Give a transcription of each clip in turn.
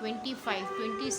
25 26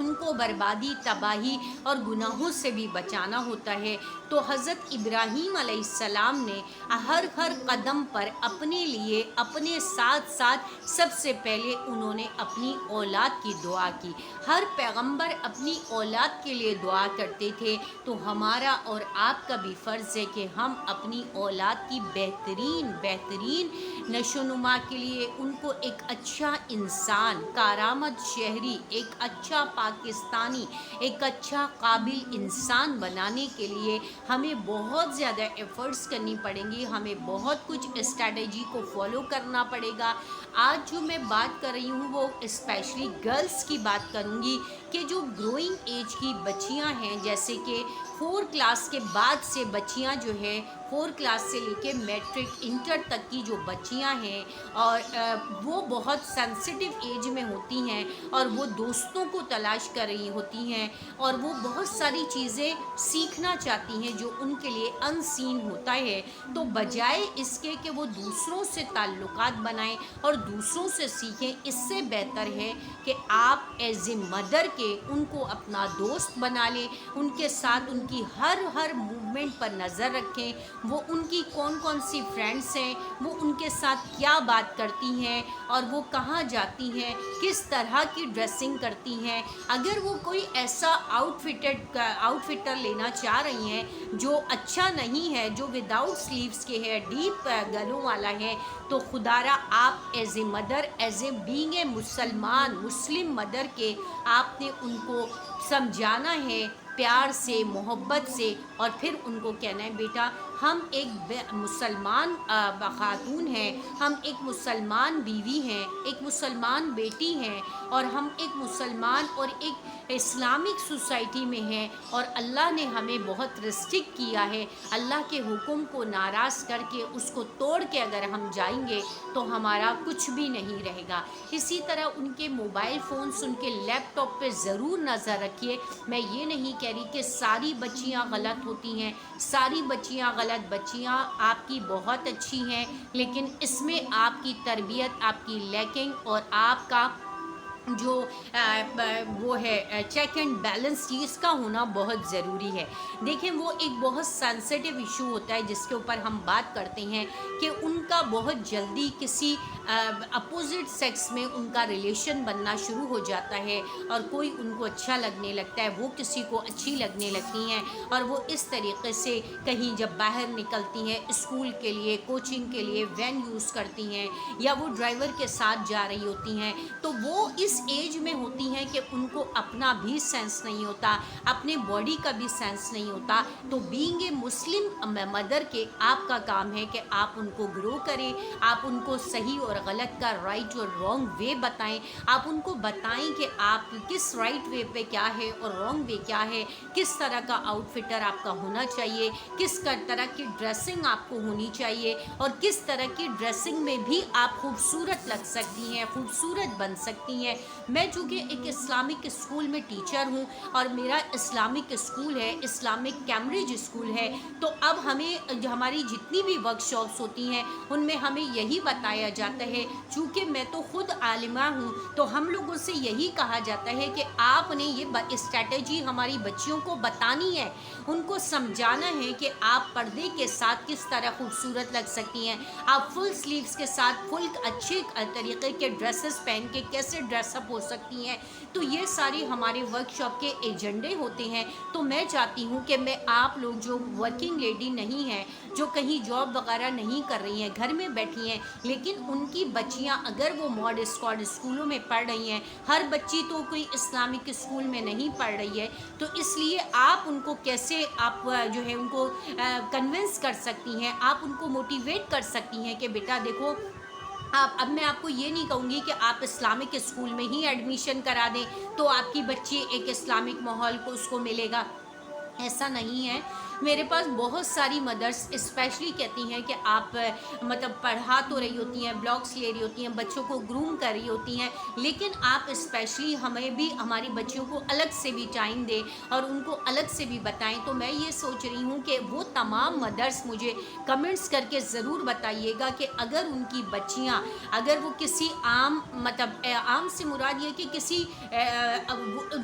ان کو بربادی، تباہی اور گناہوں سے بھی بچانا ہوتا ہے۔ تو حضرت ابراہیم علیہ السلام نے ہر قدم پر اپنے لیے، اپنے ساتھ ساتھ سب سے پہلے انہوں نے اپنی اولاد کی دعا کی۔ ہر پیغمبر اپنی اولاد کے لیے دعا کرتے تھے، تو ہمارا اور آپ کا بھی فرض ہے کہ ہم اپنی اولاد کی بہترین نشو و نما کے لیے ان کو ایک اچھا انسان، کارآمد شہری، ایک اچھا پاکستانی، ایک اچھا قابل انسان بنانے کے لیے ہمیں بہت زیادہ ایفرٹس کرنی پڑیں گی، ہمیں بہت کچھ اسٹریٹجی کو فالو کرنا پڑے گا۔ آج جو میں بات کر رہی ہوں وہ اسپیشلی گرلس کی بات کروں گی کہ جو گروئنگ ایج کی بچیاں ہیں، جیسے کہ 4 کلاس کے بعد سے بچیاں جو ہے، 4 کلاس سے لے کے میٹرک انٹر تک کی جو بچیاں ہیں، اور وہ بہت سینسٹیو ایج میں ہوتی ہیں، اور وہ دوستوں کو تلاش کر رہی ہوتی ہیں، اور وہ بہت ساری چیزیں سیکھنا چاہتی ہیں جو ان کے لیے ان سین ہوتا ہے۔ تو بجائے اس کے کہ وہ دوسروں سے تعلقات بنائیں اور دوسروں سے سیکھیں، اس سے بہتر ہے کہ آپ ایز اے مدر کے ان کو اپنا دوست بنا لیں، ان کے ساتھ ان کی ہر موومنٹ پر نظر رکھیں، وہ ان کی کون سی فرینڈس ہیں، وہ ان کے ساتھ کیا بات کرتی ہیں، اور وہ کہاں جاتی ہیں، کس طرح کی ڈریسنگ کرتی ہیں۔ اگر وہ کوئی ایسا آؤٹ فٹر لینا چاہ رہی ہیں جو اچھا نہیں ہے، جو وداؤٹ سلیوز کے ہے، ڈیپ گلوں والا ہے، تو خدارا آپ as a mother, as a being a Muslim mother کے آپ نے ان کو سمجھانا ہے پیار سے، محبت سے، اور پھر ان کو کہنا ہے بیٹا ہم ایک مسلمان خاتون ہیں، ہم ایک مسلمان بیوی ہیں، ایک مسلمان بیٹی ہیں، اور ہم ایک مسلمان اور ایک اسلامک سوسائٹی میں ہیں، اور اللہ نے ہمیں بہت ریسٹرکٹ کیا ہے۔ اللہ کے حکم کو ناراض کر کے، اس کو توڑ کے اگر ہم جائیں گے تو ہمارا کچھ بھی نہیں رہے گا۔ اسی طرح ان کے موبائل فونز، ان کے لیپ ٹاپ پہ ضرور نظر رکھیے۔ میں یہ نہیں کہہ رہی کہ ساری بچیاں غلط ہوتی ہیں، ساری بچیاں بچیاں آپ کی بہت اچھی ہیں، لیکن اس میں آپ کی تربیت، آپ کی لیکنگ، اور آپ کا جو وہ ہے چیک اینڈ بیلنس چیز کا ہونا بہت ضروری ہے۔ دیکھیں وہ ایک بہت سینسٹیو ایشو ہوتا ہے جس کے اوپر ہم بات کرتے ہیں کہ ان کا بہت جلدی کسی اپوزٹ سیکس میں ان کا ریلیشن بننا شروع ہو جاتا ہے، اور کوئی ان کو اچھا لگنے لگتا ہے، وہ کسی کو اچھی لگنے لگتی ہیں، اور وہ اس طریقے سے کہیں جب باہر نکلتی ہیں اسکول کے لیے، کوچنگ کے لیے وین یوز کرتی ہیں، یا وہ ڈرائیور کے ساتھ جا رہی ہوتی ہیں، تو وہ اس ایج میں ہوتی ہیں کہ ان کو اپنا بھی سینس نہیں ہوتا، اپنے باڈی کا بھی سینس نہیں ہوتا۔ تو بینگ اے مسلم مدر کے آپ کا کام ہے کہ آپ ان کو گرو کریں، آپ ان کو صحیح اور غلط کا رائٹ اور رانگ وے بتائیں، آپ ان کو بتائیں کہ آپ کس رائٹ وے پہ کیا ہے اور رانگ وے کیا ہے، کس طرح کا آؤٹ فٹر آپ کا ہونا چاہیے، کس طرح کی ڈریسنگ آپ کو ہونی چاہیے، اور کس طرح کی ڈریسنگ میں بھی آپ خوبصورت لگ سکتی ہیں، خوبصورت بن سکتی ہیں۔ میں چونکہ ایک اسلامک اسکول میں ٹیچر ہوں، اور میرا اسلامک اسکول ہے، اسلامک کیمبرج اسکول ہے، تو اب ہماری جتنی بھی ورک شاپس ہوتی ہیں ان میں ہمیں یہی بتایا جاتا ہے، چونکہ میں تو خود عالمہ ہوں، تو ہم لوگوں سے یہی کہا جاتا ہے کہ آپ نے یہ اسٹریٹجی ہماری بچیوں کو بتانی ہے، ان کو سمجھانا ہے کہ آپ پردے کے ساتھ کس طرح خوبصورت لگ سکتی ہیں، آپ فل سلیوز کے ساتھ فل اچھے طریقے کے ڈریسز پہن کے کیسے ڈریس اپ ہو سکتی ہیں۔ تو یہ ساری ہمارے ورک شاپ کے ایجنڈے ہوتے ہیں۔ تو میں چاہتی ہوں کہ میں آپ لوگ جو ورکنگ لیڈی نہیں ہیں، جو کہیں جاب وغیرہ نہیں کر رہی ہیں، گھر میں بیٹھی ہیں، لیکن ان کی بچیاں اگر وہ ماڈ اسکواڈ اسکولوں میں پڑھ رہی ہیں، ہر بچی تو کوئی اسلامک اسکول میں نہیں پڑھ رہی ہے، تو اس لیے آپ ان کو کیسے آپ جو ہے ان کو کنونس کر سکتی ہیں، آپ ان کو موٹیویٹ کر سکتی ہیں کہ بیٹا دیکھو اب میں آپ کو یہ نہیں کہوں گی کہ آپ اسلامک اسکول میں ہی ایڈمیشن کرا دیں تو آپ کی بچی ایک اسلامک ماحول کو اس کو ملے گا، ایسا نہیں ہے۔ میرے پاس بہت ساری مدرس اسپیشلی کہتی ہیں کہ آپ مطلب پڑھا تو رہی ہوتی ہیں، بلاگس لے رہی ہوتی ہیں، بچوں کو گروم کر رہی ہوتی ہیں، لیکن آپ اسپیشلی ہمیں بھی ہماری بچیوں کو الگ سے بھی ٹائم دیں اور ان کو الگ سے بھی بتائیں۔ تو میں یہ سوچ رہی ہوں کہ وہ تمام مدرس مجھے کمنٹس کر کے ضرور بتائیے گا کہ اگر ان کی بچیاں، اگر وہ کسی عام مطلب عام سے مراد یہ کہ کسی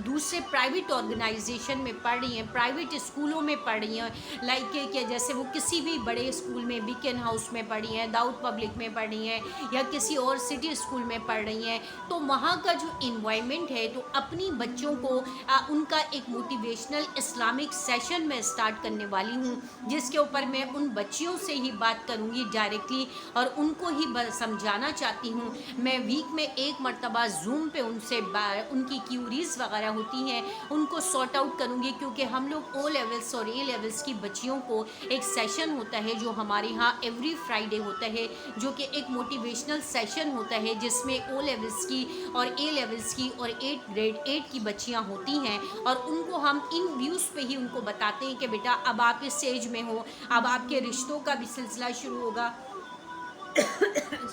دوسرے پرائیویٹ آرگنائزیشن میں پڑھ رہی ہیں، پرائیویٹ اسکولوں میں پڑھ رہی ہیں، لائک کہ جیسے وہ کسی بھی بڑے اسکول میں، بیکن ہاؤس میں پڑھی ہیں، داؤد پبلک میں پڑھ رہی ہیں، یا کسی اور سٹی اسکول میں پڑھ رہی ہیں، تو وہاں کا جو انوائرمنٹ ہے، تو اپنی بچوں کو ان کا ایک موٹیویشنل اسلامک سیشن میں اسٹارٹ کرنے والی ہوں، جس کے اوپر میں ان بچیوں سے ہی بات کروں گی ڈائریکٹلی اور ان کو ہی سمجھانا چاہتی ہوں۔ میں ویک میں ایک مرتبہ زوم پہ ان سے ان کی کیوریز وغیرہ ہوتی ہیں ان کو سارٹ آؤٹ کروں گی، کیونکہ ہم لوگ او لیولس اور اے لیولس کی بچیوں کو ایک سیشن ہوتا ہے جو ہمارے ہاں ایوری فرائیڈے ہوتا ہے، جو کہ ایک موٹیویشنل سیشن ہوتا ہے، جس میں او لیولس کی اور اے لیولس کی اور 8 کی بچیاں ہوتی ہیں، اور ان کو ہم ان ویوز پہ ہی ان کو بتاتے ہیں کہ بیٹا اب آپ اس ایج میں ہو، اب آپ کے رشتوں کا بھی سلسلہ شروع ہوگا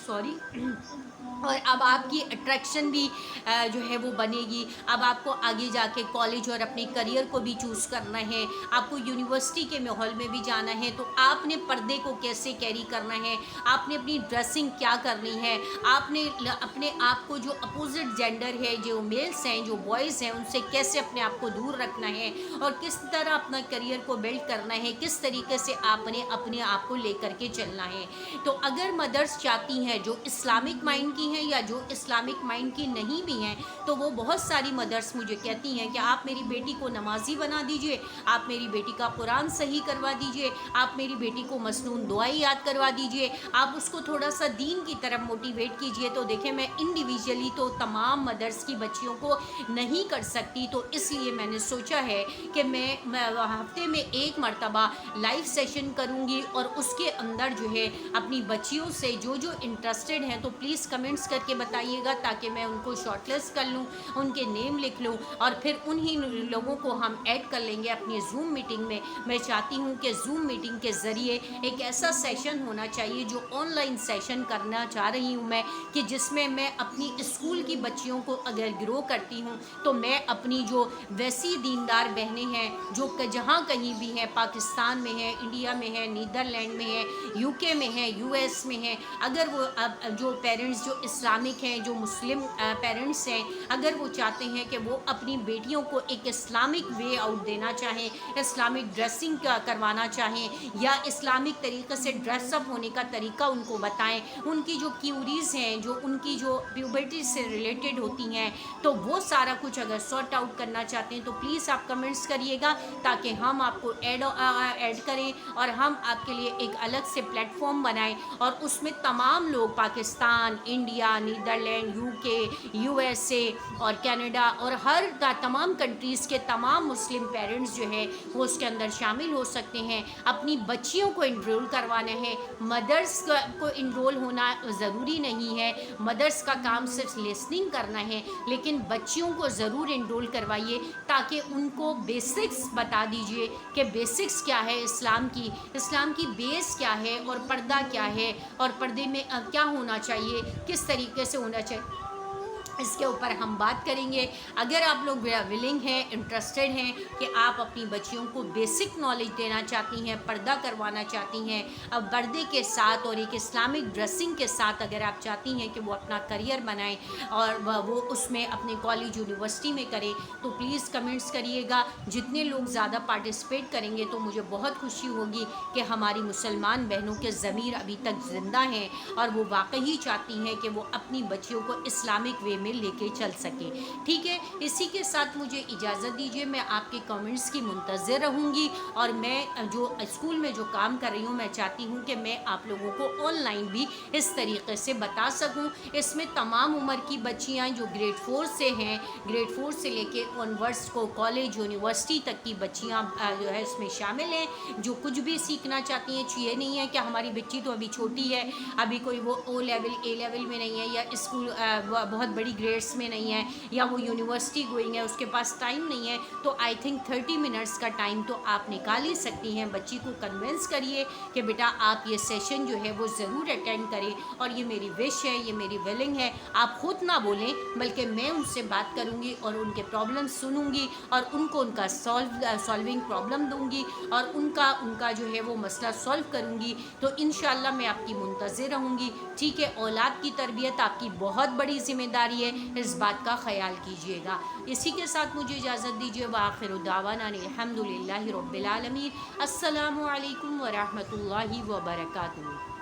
سوری، اور اب آپ کی اٹریکشن بھی جو ہے وہ بنے گی، اب آپ کو آگے جا کے کالج اور اپنے کریئر کو بھی چوز کرنا ہے، آپ کو یونیورسٹی کے ماحول میں بھی جانا ہے، تو آپ نے پردے کو کیسے کیری کرنا ہے، آپ نے اپنی ڈریسنگ کیا کرنی ہے، آپ نے اپنے آپ کو جو اپوزٹ جینڈر ہے، جو میلس ہیں، جو بوائز ہیں، ان سے کیسے اپنے آپ کو دور رکھنا ہے، اور کس طرح اپنا کریئر کو بلڈ کرنا ہے، کس طریقے سے آپ نے اپنے آپ کو لے کر کے چلنا ہے۔ تو اگر مدرس چاہتی ہیں جو اسلامک مائنڈ کی ہیں یا جو اسلامک مائنڈ کی نہیں بھی ہیں، تو وہ بہت ساری مدرس مجھے کہتی ہیں کہ آپ میری بیٹی کو نمازی بنا دیجئے، آپ میری بیٹی کا قرآن صحیح کروا دیجئے، آپ میری بیٹی کو مسنون دعائیں یاد کروا دیجئے، آپ اس کو تھوڑا سا دین کی طرف موٹیویٹ کیجئے۔ تو دیکھیں میں انڈیویجولی تو تمام مدرس کی بچیوں کو نہیں کر سکتی، تو اس لیے میں نے سوچا ہے کہ میں ہفتے میں ایک مرتبہ لائیو سیشن کروں گی، اور اس کے اندر جو ہے اپنی بچیوں سے جو انٹرسٹڈ ہیں تو پلیز کمنٹس کر کے بتائیے گا، تاکہ میں ان کو شارٹ لسٹ کر لوں، ان کے نیم لکھ لوں، اور پھر انہی لوگوں کو ہم ایڈ کر لیں گے اپنی زوم میٹنگ میں۔ میں چاہتی ہوں کہ زوم میٹنگ کے ذریعے ایک ایسا سیشن ہونا چاہیے جو آن لائن سیشن کرنا چاہ رہی ہوں میں، کہ جس میں میں اپنی اسکول کی بچیوں کو اگر گرو کرتی ہوں تو میں اپنی جو ویسی دیندار بہنیں ہیں جو جہاں کہیں بھی ہیں، پاکستان میں ہیں، انڈیا میں ہیں، نیدرلینڈ میں ہیں، یو کے میں ہیں، یو ایس میں ہیں، اگر وہ جو پیرنٹس جو اسلامک ہیں، جو مسلم پیرنٹس ہیں، اگر وہ چاہتے ہیں کہ وہ اپنی بیٹیوں کو ایک اسلامک وے آؤٹ دینا چاہیں، اسلامک ڈریسنگ کروانا چاہیں، یا اسلامک طریقے سے ڈریس اپ ہونے کا طریقہ ان کو بتائیں، ان کی جو کیوریز ہیں، جو ان کی جو پیوبرٹی سے ریلیٹڈ ہوتی ہیں، تو وہ سارا کچھ اگر سارٹ آؤٹ کرنا چاہتے ہیں تو پلیز آپ کمنٹس کریے گا، تاکہ ہم آپ کو ایڈ کریں اور ہم آپ کے لیے ایک الگ سے پلیٹ فارم بنائیں، اور اس میں تمام لوگ پاکستان، انڈیا، نیدرلینڈ، یو کے، یو ایس اے اور کینیڈا اور ہر تمام کنٹریز کے تمام مسلم پیرنٹس جو ہے وہ اس کے اندر شامل ہو سکتے ہیں۔ اپنی بچیوں کو انرول کروانا ہے، مدرس کو انرول ہونا ضروری نہیں ہے، مدرس کا کام صرف لسننگ کرنا ہے، لیکن بچیوں کو ضرور انرول کروائیے، تاکہ ان کو بیسکس بتا دیجئے کہ بیسکس کیا ہے اسلام کی بیس کیا ہے، اور پردہ کیا ہے، اور پردے میں کیا ہونا چاہیے، کس طریقے سے ہونا چاہیے، اس کے اوپر ہم بات کریں گے۔ اگر آپ لوگ ولنگ ہیں، انٹرسٹڈ ہیں کہ آپ اپنی بچیوں کو بیسک نالج دینا چاہتی ہیں، پردہ کروانا چاہتی ہیں، اب پردے کے ساتھ اور ایک اسلامک ڈریسنگ کے ساتھ اگر آپ چاہتی ہیں کہ وہ اپنا کریئر بنائیں اور وہ اس میں اپنے کالج یونیورسٹی میں کریں، تو پلیز کمنٹس کریے گا۔ جتنے لوگ زیادہ پارٹیسپیٹ کریں گے تو مجھے بہت خوشی ہوگی کہ ہماری مسلمان بہنوں کے ضمیر ابھی تک زندہ ہیں، اور وہ واقعی چاہتی ہیں کہ وہ اپنی بچیوں کو اسلامک وے میں لے کے چل سکیں۔ ٹھیک ہے، اسی کے ساتھ مجھے اجازت دیجیے، میں آپ کے کمنٹس کی منتظر رہوں گی، اور میں جو اسکول میں جو کام کر رہی ہوں میں چاہتی ہوں کہ میں آپ لوگوں کو آن لائن بھی اس طریقے سے بتا سکوں۔ اس میں تمام عمر کی بچیاں جو گریڈ 4 سے ہیں، گریڈ 4 سے لے کے آنورڈس کو کالج یونیورسٹی تک کی بچیاں جو ہے اس میں شامل ہیں، جو کچھ بھی سیکھنا چاہتی ہیں۔ یہ نہیں ہے کہ ہماری بچی تو ابھی چھوٹی ہے، ابھی کوئی وہ او لیول اے لیول میں نہیں ہے، یا اسکول بہت بڑی گریڈس میں نہیں ہے یا وہ یونیورسٹی گوئنگ ہے, اس کے پاس ٹائم نہیں ہے, تو آئی تھنک 30 منٹس کا ٹائم تو آپ نکال ہی سکتی ہیں. بچی کو کنونس کریے کہ بیٹا آپ یہ سیشن جو ہے وہ ضرور اٹینڈ کریں, اور یہ میری وش ہے, یہ میری ولنگ ہے. آپ خود نہ بولیں بلکہ میں ان سے بات کروں گی اور ان کے پرابلم سنوں گی اور ان کو ان کا سالونگ پرابلم دوں گی اور ان کا جو ہے وہ مسئلہ سالو کروں گی. تو انشاءاللہ میں آپ کی منتظر رہوں گی. ٹھیک ہے, اولاد کی تربیت آپ کی بہت بڑی ذمہ داری ہے, اس بات کا خیال کیجیے گا. اسی کے ساتھ مجھے اجازت دیجیے. وآخر دعوانا الحمدللہ رب العالمین. السلام علیکم ورحمۃ اللہ وبرکاتہ.